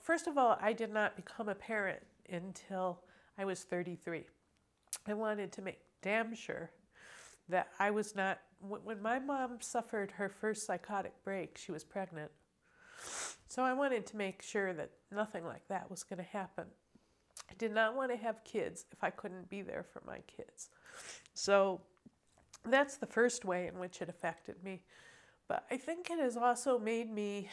first of all, I did not become a parent until I was 33. I wanted to make damn sure that I was not, when my mom suffered her first psychotic break, she was pregnant. So I wanted to make sure that nothing like that was going to happen. I did not want to have kids if I couldn't be there for my kids. So that's the first way in which it affected me. But I think it has also made me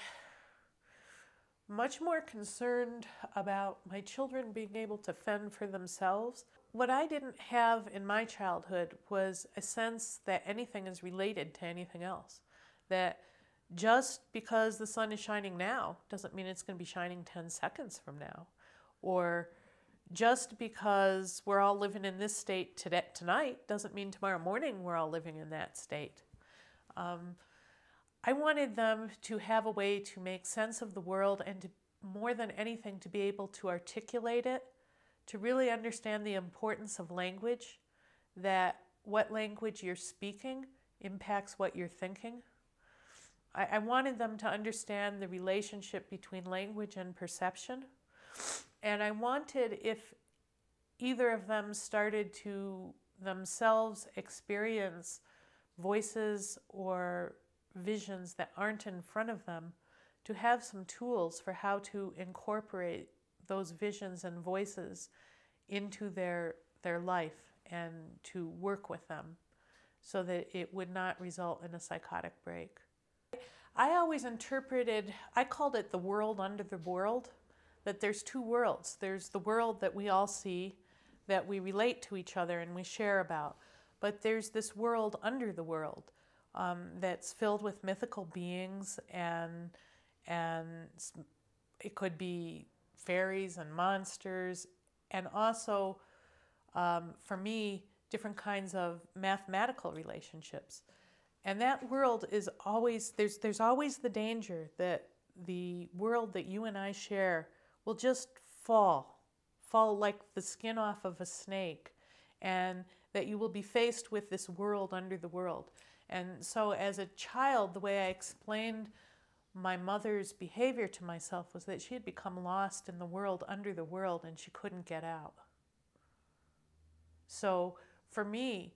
much more concerned about my children being able to fend for themselves. What I didn't have in my childhood was a sense that anything is related to anything else. That just because the sun is shining now doesn't mean it's going to be shining 10 seconds from now. Or just because we're all living in this state tonight doesn't mean tomorrow morning we're all living in that state. I wanted them to have a way to make sense of the world and to, more than anything, to be able to articulate it, to really understand the importance of language, that what language you're speaking impacts what you're thinking. I wanted them to understand the relationship between language and perception. And I wanted, if either of them started to themselves experience voices or visions that aren't in front of them, to have some tools for how to incorporate those visions and voices into their life and to work with them so that it would not result in a psychotic break. I always interpreted, I called it the world under the world, that there's two worlds. There's the world that we all see, that we relate to each other and we share about, but there's this world under the world that's filled with mythical beings, and it could be fairies and monsters, and also, for me, different kinds of mathematical relationships. And that world is always, there's always the danger that the world that you and I share will just fall like the skin off of a snake, and that you will be faced with this world under the world. And so as a child, the way I explained my mother's behavior to myself was that she had become lost in the world under the world and she couldn't get out. So for me,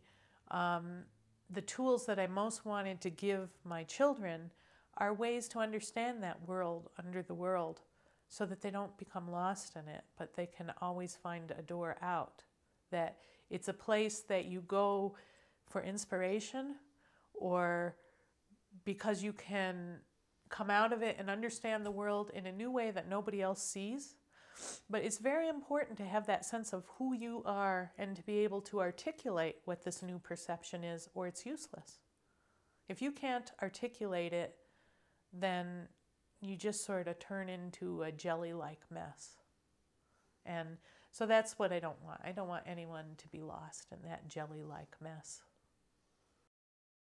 the tools that I most wanted to give my children are ways to understand that world under the world so that they don't become lost in it, but they can always find a door out. That it's a place that you go for inspiration, or because you can come out of it and understand the world in a new way that nobody else sees. But it's very important to have that sense of who you are and to be able to articulate what this new perception is, or it's useless. If you can't articulate it, then you just sort of turn into a jelly-like mess. And so that's what I don't want. I don't want anyone to be lost in that jelly-like mess.